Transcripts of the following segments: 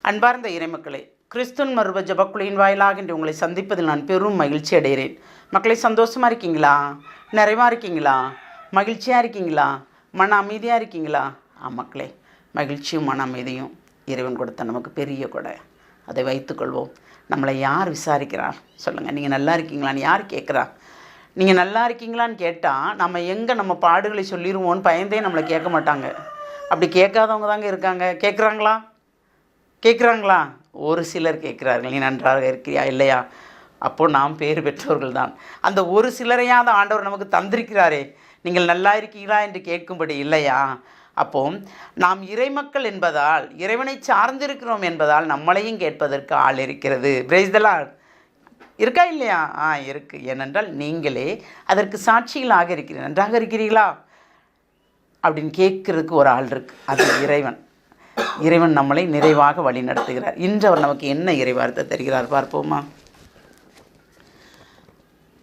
அன்பார்ந்த இறைமக்களே, கிறிஸ்துவின் மறுப ஜபக்குழியின் வாயிலாக இன்று உங்களை சந்திப்பதில் நான் பெரும் மகிழ்ச்சி அடைகிறேன். மக்களை, சந்தோஷமாக இருக்கீங்களா? நிறைவாக இருக்கீங்களா? மகிழ்ச்சியாக இருக்கீங்களா? மன அமைதியாக இருக்கீங்களா? மக்களே, மகிழ்ச்சியும் மன அமைதியும் இறைவன் கொடுத்த நமக்கு பெரிய கொடை. அதை வைத்துக்கொள்வோம். நம்மளை யார் விசாரிக்கிறார் சொல்லுங்கள்? நீங்கள் நல்லா இருக்கீங்களான்னு யார் கேட்குறா? நீங்கள் நல்லா இருக்கீங்களான்னு கேட்டால் நம்ம எங்கே நம்ம பாடுகளை சொல்லிடுவோன்னு பயந்தே நம்மளை கேட்க மாட்டாங்க. அப்படி கேட்காதவங்க தாங்க இருக்காங்க. கேட்குறாங்களா? ஒரு சிலர் கேட்குறார்கள், நீ நன்றாக இருக்கிறியா இல்லையா? அப்போது நாம் பேர் பெற்றவர்கள் தான். அந்த ஒரு சிலரையாவது ஆண்டவர் நமக்கு தந்திருக்கிறாரே, நீங்கள் நல்லா இருக்கீங்களா என்று கேட்கும்படி இல்லையா? அப்போ நாம் இறைமக்கள் என்பதால், இறைவனை சார்ந்திருக்கிறோம் என்பதால் நம்மளையும் கேட்பதற்கு ஆள் இருக்கிறது. Praise the Lord. இருக்கா இல்லையா? இருக்குது. ஏனென்றால் நீங்களே அதற்கு சாட்சிகளாக இருக்கிறீர்கள். நன்றாக இருக்கிறீர்களா அப்படின்னு கேட்குறதுக்கு ஒரு ஆள் இருக்குது. அது இறைவன். இறைவன் நம்மளை நிறைவாக வழி நடத்துகிறார். இன்று அவர் நமக்கு என்ன இறைவார்த்தை தருகிறார் பார்ப்போமா?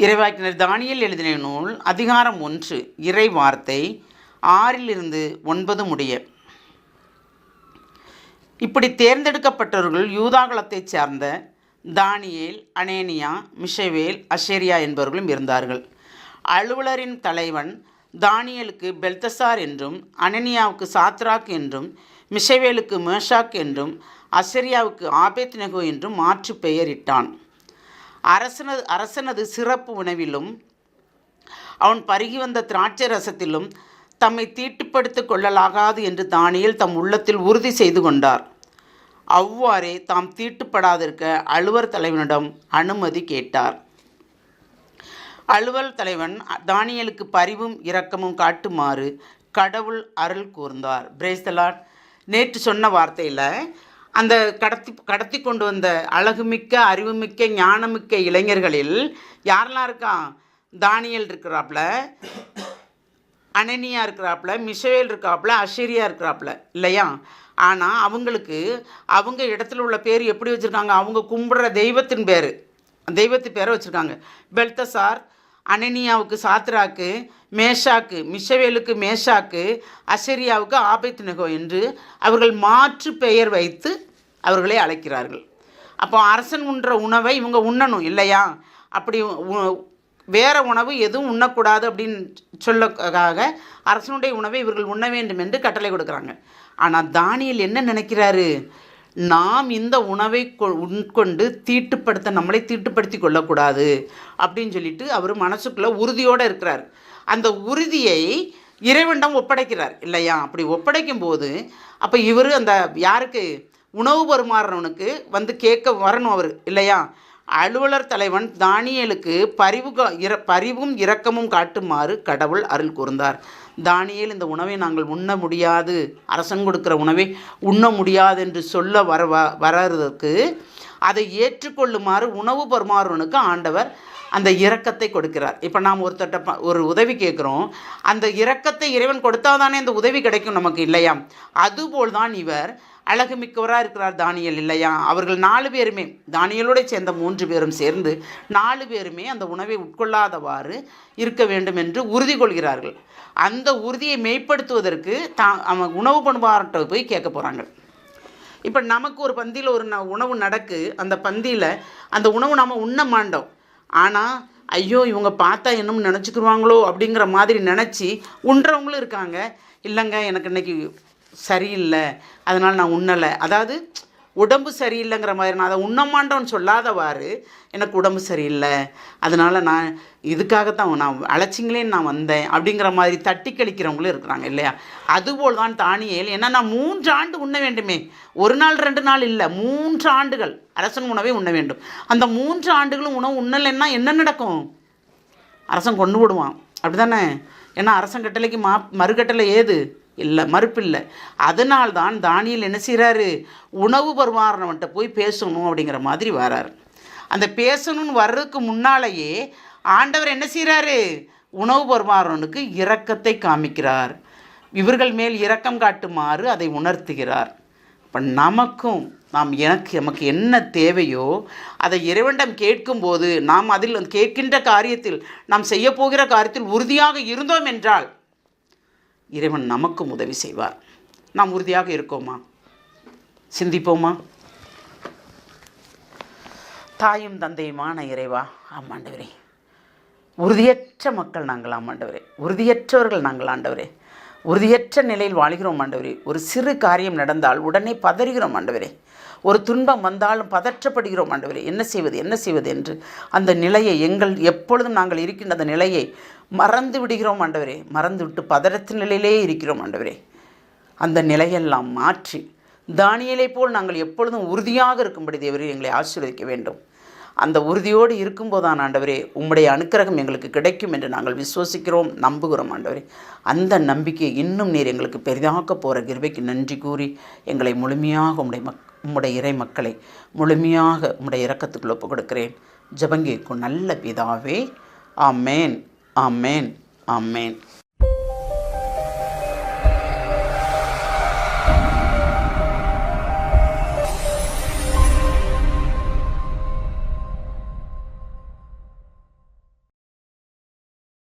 இறைவாக்கினர் தானியேல் எழுதின நூல் அதிகாரம் 1 இறை வார்த்தை 6-9 முடிய. இப்படி தேர்ந்தெடுக்கப்பட்டவர்கள் யூதாகுலத்தைச் சார்ந்த தானியேல், அனேனியா, மிஷவேல், அஷேரியா என்பவர்களும் இருந்தார்கள். அலுவலரின் தலைவன் தானியேலுக்கு பெல்தசார் என்றும், அனனியாவுக்கு சாத்ராக் என்றும், மிஷவேலுக்கு மேஷாக் என்றும், அசரியாவுக்கு ஆபேத்நேகோ என்றும் மாற்று பெயரிட்டான். அரசனது சிறப்பு உணவிலும் அவன் பருகி வந்த திராட்சை ரசத்திலும் தம்மை தீட்டுப்படுத்திக் கொள்ளலாகாது என்று தானியேல் தம் உள்ளத்தில் உறுதி செய்து கொண்டார். அவ்வாறே தாம் தீட்டுப்படாதிருக்க அலுவல் தலைவனிடம் அனுமதி கேட்டார். அலுவல் தலைவன் தானியேலுக்கு பரிவும் இரக்கமும் காட்டுமாறு கடவுள் அருள் கூர்ந்தார். Praise the Lord. நேற்று சொன்ன வார்த்தையில் அந்த கடத்தி கொண்டு வந்த அழகுமிக்க, அறிவுமிக்க, ஞானமிக்க இளைஞர்களில் யாரெல்லாம் இருக்கான்? தானியேல் இருக்கிறாப்புல, அனனியா இருக்கிறாப்புல, மிஷவேல் இருக்காப்புல, அஷேரியா இருக்கிறாப்புல இல்லையா? ஆனால் அவங்க இடத்துல உள்ள பேர் எப்படி வச்சுருக்காங்க? அவங்க கும்பிடுற தெய்வத்தின் பேரை வச்சுருக்காங்க. பெல்தசார், அனனியாவுக்கு சாத்ராக்கு, மேஷாக்கு, மிஷவேலுக்கு மேஷாக்கு, அசரியாவுக்கு ஆபேத்நேகோ என்று அவர்கள் மாற்று பெயர் வைத்து அவர்களை அழைக்கிறார்கள். அப்போ அரசன் உண்ற உணவை இவங்க உண்ணணும் இல்லையா? அப்படி வேறு உணவு எதுவும் உண்ணக்கூடாது அப்படின்னு சொல்லக்காக அரசனுடைய உணவை இவர்கள் உண்ண வேண்டும் என்று கட்டளை கொடுக்குறாங்க. ஆனால் தானியேல் என்ன நினைக்கிறாரு? நாம் இந்த உணவை உட்கொண்டு நம்மளை தீட்டுப்படுத்தி கொள்ளக்கூடாது அப்படின்னு சொல்லிட்டு அவர் மனசுக்குள்ளே உறுதியோடு இருக்கிறார். அந்த உறுதியை இறைவனிடம் ஒப்படைக்கிறார் இல்லையா? அப்படி ஒப்படைக்கும் போது அப்போ இவர் அந்த யாருக்கு உணவு பரிமாறவனுக்கு வந்து கேட்க வரணும் அவர் இல்லையா? அலுவலர் தலைவன் தானியேலுக்கு பரிவும் இரக்கமும் காட்டுமாறு கடவுள் அருள் கூர்ந்தார். தானியேல், இந்த உணவை நாங்கள் உண்ண முடியாது, அரசன் கொடுக்குற உணவை உண்ண முடியாது என்று சொல்ல வர்றதுக்கு அதை ஏற்றுக்கொள்ளுமாறு உணவு பரிமாறுவனுக்கு ஆண்டவர் அந்த இரக்கத்தை கொடுக்கிறார். இப்போ நாம் ஒரு உதவி கேட்குறோம், அந்த இரக்கத்தை இறைவன் கொடுத்தாதானே அந்த உதவி கிடைக்கும் நமக்கு இல்லையா? அதுபோல் தான் இவர் அழகுமிக்கவராக இருக்கிறார் தானியேல் இல்லையா? அவர்கள் 4 பேருமே, தானியேலோடு சேர்ந்த 3 பேரும் சேர்ந்து 4 பேருமே அந்த உணவை உட்கொள்ளாதவாறு இருக்க வேண்டும் என்று உறுதி கொள்கிறார்கள். அந்த உறுதியை மெய்ப்படுத்துவதற்கு அவங்க உணவு பண்பார்ட்ட போய் கேட்க போகிறாங்க. இப்போ நமக்கு ஒரு பந்தியில் ஒரு உணவு நடக்கு, அந்த பந்தியில் அந்த உணவு நாம் உண்ண மாட்டோம். ஆனால் ஐயோ இவங்க பார்த்தா என்னமோ நினச்சிக்கிடுவாங்களோ அப்படிங்கிற மாதிரி நினச்சி உண்றவங்களும் இருக்காங்க. இல்லைங்க, எனக்கு இன்றைக்கி சரியில்லை, அதனால் நான் உண்ணலை. அதாவது உடம்பு சரியில்லைங்கிற மாதிரி, நான் அதை உண்ணமாண்டோன்னு சொல்லாதவாறு எனக்கு உடம்பு சரியில்லை, அதனால் நான் இதுக்காகத்தான் நான் அழைச்சிங்களேன்னு நான் வந்தேன் அப்படிங்கிற மாதிரி தட்டி கழிக்கிறவங்களும் இருக்கிறாங்க இல்லையா? அதுபோல் தான் தானியேல், ஏன்னா நான் 3 ஆண்டு உண்ண வேண்டுமே, 1 நாள் 2 நாள் இல்லை, 3 ஆண்டுகள் அரசன் உணவை உண்ண வேண்டும். அந்த 3 ஆண்டுகளும் உணவு உண்ணலைன்னா என்ன நடக்கும்? அரசன் கொண்டு விடுவான், அப்படி தானே? ஏன்னா அரசன் கட்டளைக்கு மறுகட்டளை ஏது இல்லை, மறுப்பில்லை. அதனால்தான் தானியேல் என்ன செய்கிறாரு? உணவு பரிமாறவன்கிட்ட போய் பேசணும் அப்படிங்கிற மாதிரி வராரு. அந்த பேசணும்னு வர்றதுக்கு முன்னாலேயே ஆண்டவர் என்ன செய்கிறாரு? உணவு பரிமாறவனுக்கு இரக்கத்தை காமிக்கிறார். இவர்கள் மேல் இரக்கம் காட்டுமாறு அதை உணர்த்துகிறார். இப்போ நமக்கு என்ன தேவையோ அதை இறைவனிடம் கேட்கும்போது நாம் அதில் கேட்கின்ற காரியத்தில், நாம் செய்ய போகிற காரியத்தில் உறுதியாக இருந்தோம் என்றால் இறைவன் நமக்கும் உதவி செய்வார். நாம் உறுதியாக இருக்கோமா? சிந்திப்போமா? தாயும் தந்தையுமான இறைவா, ஆமாண்டவரே, உறுதியற்ற மக்கள் நாங்கள், ஆமாண்டவரே, உறுதியற்றவர்கள் நாங்கள் ஆண்டவரே, உறுதியற்ற நிலையில் வாழ்கிறோம் ஆண்டவரே. ஒரு சிறு காரியம் நடந்தால் உடனே பதறுகிறோம் ஆண்டவரே. ஒரு துன்பம் வந்தாலும் பதற்றப்படுகிறோம் ஆண்டவரே. என்ன செய்வது என்று அந்த நிலையை எப்பொழுதும் நாங்கள் இருக்கின்ற அந்த நிலையை மறந்து விடுகிறோம் ஆண்டவரே. மறந்து விட்டு பதற்றத்தின் நிலையிலே இருக்கிறோம் ஆண்டவரே. அந்த நிலையெல்லாம் மாற்றி தானியேலை போல் நாங்கள் எப்பொழுதும் உறுதியாக இருக்கும்படி தேவரே எங்களை ஆசீர்வதிக்க வேண்டும். அந்த உறுதியோடு இருக்கும்போதான் ஆண்டவரே உம்முடைய அனுக்கிரகம் எங்களுக்கு கிடைக்கும் என்று நாங்கள் விசுவசிக்கிறோம், நம்புகிறோம் ஆண்டவரே. அந்த நம்பிக்கையை இன்னும் நீர் எங்களுக்கு பெரிதாக்க போகிற கிருபைக்கு நன்றி கூறி எங்களை முழுமையாக உம்முடைய இறை மக்களை முழுமையாக உம்முடைய இரக்கத்துக்குள் ஒப்புக் கொடுக்கிறேன். ஜெபங்கேற்கும் நல்ல பிதாவே, ஆமேன், ஆமேன், ஆமேன்.